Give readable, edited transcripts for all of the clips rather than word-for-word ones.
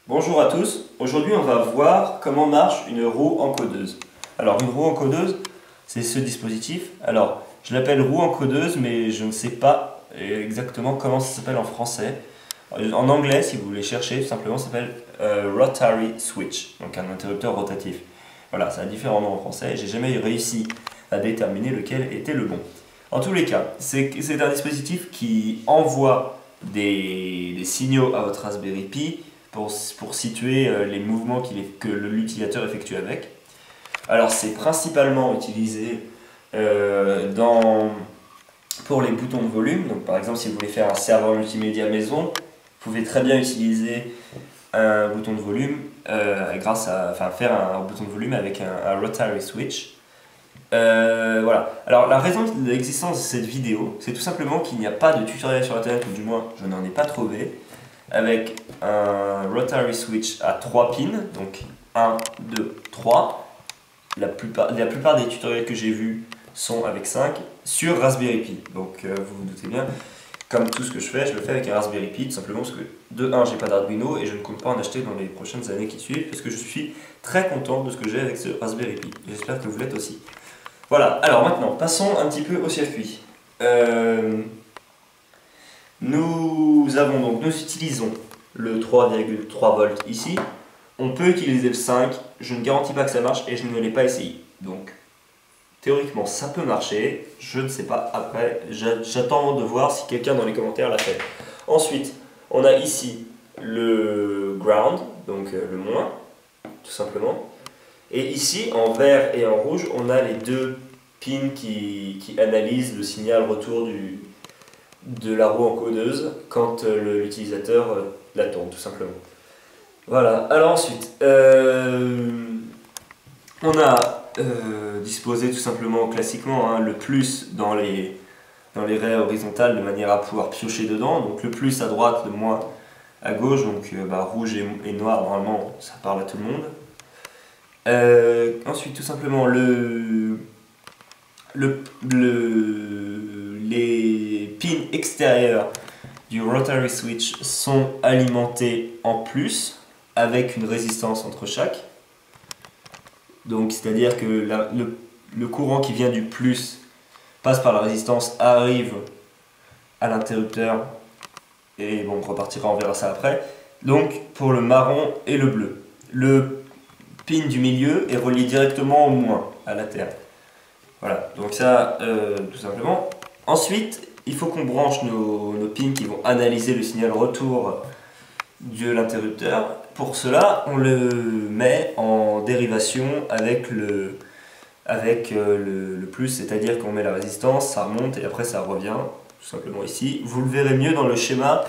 Bonjour à tous, aujourd'hui on va voir comment marche une roue encodeuse. Alors une roue encodeuse, c'est ce dispositif. Alors je l'appelle roue encodeuse mais je ne sais pas exactement comment ça s'appelle en français. En anglais, si vous voulez chercher, tout simplement ça s'appelle rotary switch, donc un interrupteur rotatif. Voilà, ça a différents noms en français, j'ai jamais réussi à déterminer lequel était le bon. En tous les cas, c'est un dispositif qui envoie des signaux à votre Raspberry Pi pour situer les mouvements que l'utilisateur effectue avec. Alors c'est principalement utilisé pour les boutons de volume. Donc, par exemple, si vous voulez faire un serveur multimédia maison, vous pouvez très bien utiliser un bouton de volume faire un bouton de volume avec un rotary switch. Voilà. Alors la raison de l'existence de cette vidéo, c'est tout simplement qu'il n'y a pas de tutoriel sur internet, ou du moins je n'en ai pas trouvé, avec un rotary switch à 3 pins, donc 1, 2, 3. La plupart des tutoriels que j'ai vus sont avec 5 sur Raspberry Pi. Donc vous vous doutez bien, comme tout ce que je le fais avec un Raspberry Pi, tout simplement parce que de 1, j'ai pas d'Arduino et je ne compte pas en acheter dans les prochaines années qui suivent, parce que je suis très content de ce que j'ai avec ce Raspberry Pi. J'espère que vous l'êtes aussi. Voilà, alors maintenant, passons un petit peu au circuit. Nous utilisons le 3,3 volts ici. On peut utiliser le 5, je ne garantis pas que ça marche et je ne l'ai pas essayé. Donc, théoriquement, ça peut marcher, je ne sais pas. Après, j'attends de voir si quelqu'un dans les commentaires l'a fait. Ensuite, on a ici le ground, donc le moins, tout simplement. Et ici, en vert et en rouge, on a les deux pins qui analysent le signal retour de la roue encodeuse quand l'utilisateur la tourne, tout simplement. Voilà, alors ensuite, on a disposé tout simplement, classiquement, hein, le plus dans les raies horizontales de manière à pouvoir piocher dedans. Donc le plus à droite, le moins à gauche, donc rouge et noir, normalement, ça parle à tout le monde. Ensuite, tout simplement, les pins extérieurs du rotary switch sont alimentés en plus avec une résistance entre chaque. Donc, c'est-à-dire que le courant qui vient du plus passe par la résistance, arrive à l'interrupteur et bon, on repartira, on verra ça après. Donc, pour le marron et le bleu. Le pin du milieu est relié directement au moins à la terre. Voilà, donc ça, tout simplement. Ensuite, il faut qu'on branche nos pins qui vont analyser le signal retour de l'interrupteur. Pour cela, on le met en dérivation avec le plus, c'est-à-dire qu'on met la résistance, ça remonte et après ça revient, tout simplement ici. Vous le verrez mieux dans le schéma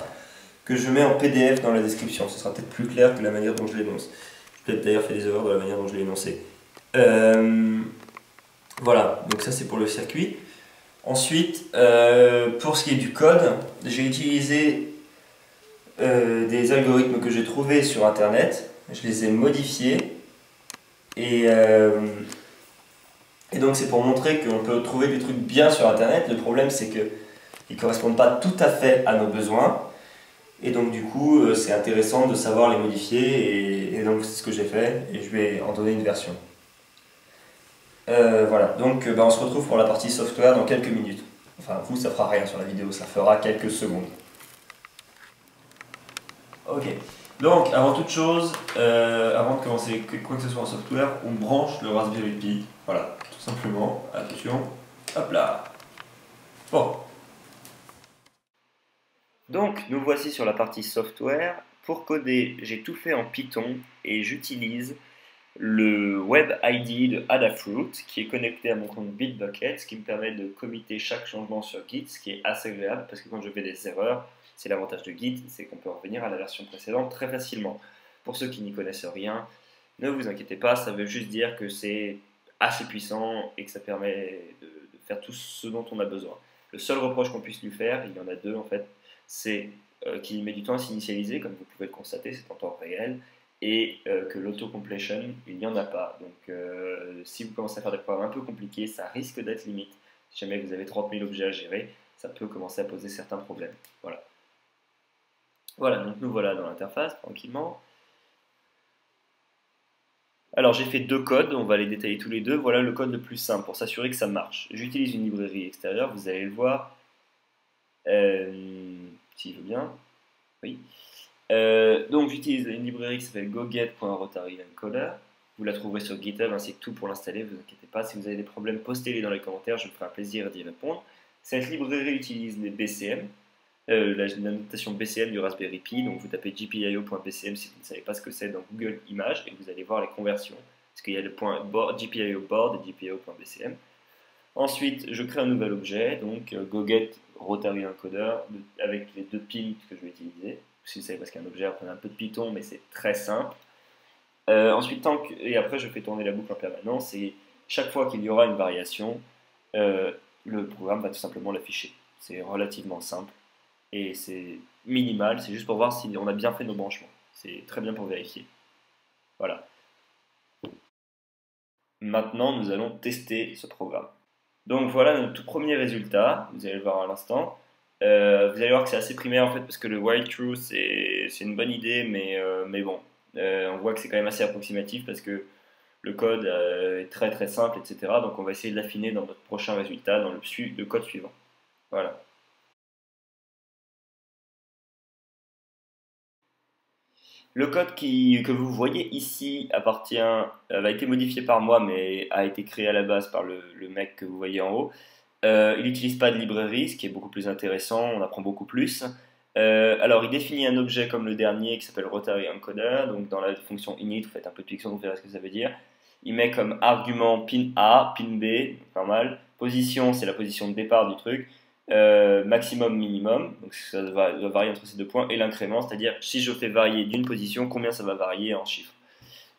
que je mets en PDF dans la description. Ce sera peut-être plus clair que la manière dont je l'énonce. J'ai peut-être d'ailleurs fait des erreurs dans la manière dont je l'ai énoncé. Voilà, donc ça c'est pour le circuit. Ensuite, pour ce qui est du code, j'ai utilisé des algorithmes que j'ai trouvés sur internet. Je les ai modifiés et donc c'est pour montrer qu'on peut trouver des trucs bien sur internet. Le problème c'est qu'ils ne correspondent pas tout à fait à nos besoins. Et donc du coup c'est intéressant de savoir les modifier et donc c'est ce que j'ai fait et je vais en donner une version. Voilà, donc on se retrouve pour la partie software dans quelques minutes. Enfin vous ça fera rien sur la vidéo, ça fera quelques secondes. Ok, donc avant toute chose, avant de commencer quoi que ce soit en software, on branche le Raspberry Pi. Voilà, tout simplement. Attention, hop là. Bon. Donc nous voici sur la partie software. Pour coder, j'ai tout fait en Python et j'utilise le Web ID de Adafruit qui est connecté à mon compte Bitbucket, ce qui me permet de committer chaque changement sur Git, ce qui est assez agréable parce que quand je fais des erreurs, c'est l'avantage de Git, c'est qu'on peut revenir à la version précédente très facilement. Pour ceux qui n'y connaissent rien, ne vous inquiétez pas, ça veut juste dire que c'est assez puissant et que ça permet de faire tout ce dont on a besoin. Le seul reproche qu'on puisse lui faire, il y en a deux en fait, c'est qu'il met du temps à s'initialiser, comme vous pouvez le constater, c'est en temps réel, et que l'auto-completion, il n'y en a pas. Donc si vous commencez à faire des programmes un peu compliqués, ça risque d'être limite. Si jamais vous avez 30 000 objets à gérer, ça peut commencer à poser certains problèmes. Voilà. Voilà, donc nous voilà dans l'interface, tranquillement. Alors j'ai fait deux codes, on va les détailler tous les deux. Voilà le code le plus simple pour s'assurer que ça marche. J'utilise une librairie extérieure, vous allez le voir, s'il veut bien. Oui. Donc j'utilise une librairie qui s'appelle goget.rotarylencoder. Vous la trouverez sur GitHub ainsi que tout pour l'installer, ne vous inquiétez pas. Si vous avez des problèmes, postez-les dans les commentaires, je me ferai un plaisir d'y répondre. Cette librairie utilise les BCM, la notation BCM du Raspberry Pi. Donc vous tapez gpio.bcm si vous ne savez pas ce que c'est dans Google Images et vous allez voir les conversions. Parce qu'il y a le point GPIO board et gpio.bcm. Ensuite, je crée un nouvel objet, donc goget rotary encoder avec les deux pins que je vais utiliser. Si vous savez pas ce qu'un objet, apprenez un peu de Python, mais c'est très simple. Ensuite, et après, je fais tourner la boucle en permanence et chaque fois qu'il y aura une variation, euh, le programme va tout simplement l'afficher. C'est relativement simple et c'est minimal, c'est juste pour voir si on a bien fait nos branchements. C'est très bien pour vérifier. Voilà. Maintenant, nous allons tester ce programme. Donc voilà notre tout premier résultat, vous allez le voir à l'instant. Vous allez voir que c'est assez primaire en fait parce que le while true c'est une bonne idée mais bon, on voit que c'est quand même assez approximatif parce que le code est très très simple etc. Donc on va essayer de l'affiner dans notre prochain résultat, dans le code suivant. Voilà. Le code que vous voyez ici a été modifié par moi mais a été créé à la base par le mec que vous voyez en haut. Il n'utilise pas de librairie, ce qui est beaucoup plus intéressant, on apprend beaucoup plus. Alors, il définit un objet comme le dernier qui s'appelle Rotary Encoder. Donc, dans la fonction init, vous faites un peu de Python, vous verrez ce que ça veut dire. Il met comme argument pin A, pin B, normal. Position, c'est la position de départ du truc. Maximum, minimum, donc ça va varier entre ces deux points. Et l'incrément, c'est-à-dire si je fais varier d'une position, combien ça va varier en chiffres.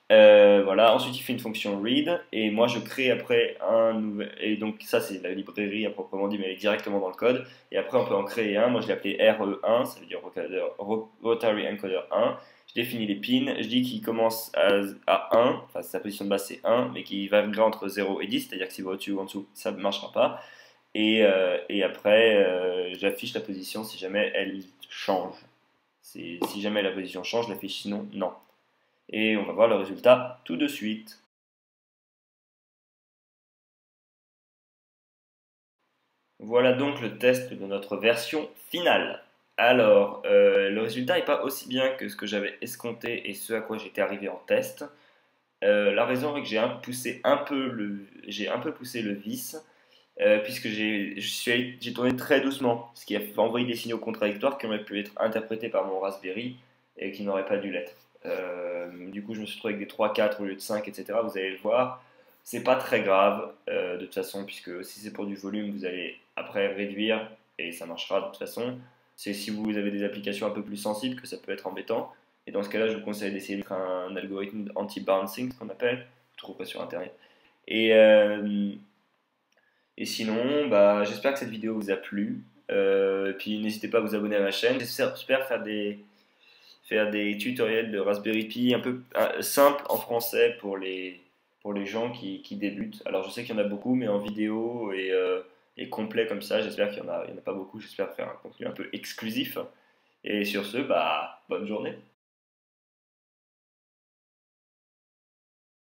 Voilà. Ensuite, il fait une fonction read et moi je crée après un nouvel. Et donc, ça, c'est la librairie à proprement dit, mais elle est directement dans le code. Et après, on peut en créer un. Moi, je l'ai appelé RE1, ça veut dire Rotary Encoder 1. Je définis les pins. Je dis qu'il commence à 1, enfin, sa position de base c'est 1, mais qu'il va varier entre 0 et 10, c'est-à-dire que s'il va au-dessus ou en dessous, ça ne marchera pas. Et après, j'affiche la position si jamais elle change. Si jamais la position change, je l'affiche, sinon, non. Et on va voir le résultat tout de suite. Voilà donc le test de notre version finale. Alors, le résultat n'est pas aussi bien que ce que j'avais escompté et ce à quoi j'étais arrivé en test. La raison est que j'ai un peu poussé le vis, puisque j'ai tourné très doucement, ce qui a envoyé des signaux contradictoires qui auraient pu être interprétés par mon Raspberry et qui n'auraient pas dû l'être. Du coup, je me suis retrouvé avec des 3-4 au lieu de 5, etc. Vous allez le voir. C'est pas très grave de toute façon, puisque si c'est pour du volume, vous allez après réduire et ça marchera de toute façon. C'est si vous avez des applications un peu plus sensibles que ça peut être embêtant. Et dans ce cas-là, je vous conseille d'essayer de faire un algorithme anti-bouncing, ce qu'on appelle. Vous trouverez sur internet. Et, euh, et sinon, bah, j'espère que cette vidéo vous a plu. Et puis n'hésitez pas à vous abonner à ma chaîne. J'espère faire des tutoriels de Raspberry Pi un peu simples en français pour les gens qui débutent. Alors je sais qu'il y en a beaucoup, mais en vidéo et complet comme ça, j'espère qu'il y en a pas beaucoup. J'espère faire un contenu un peu exclusif. Et sur ce, bah, bonne journée.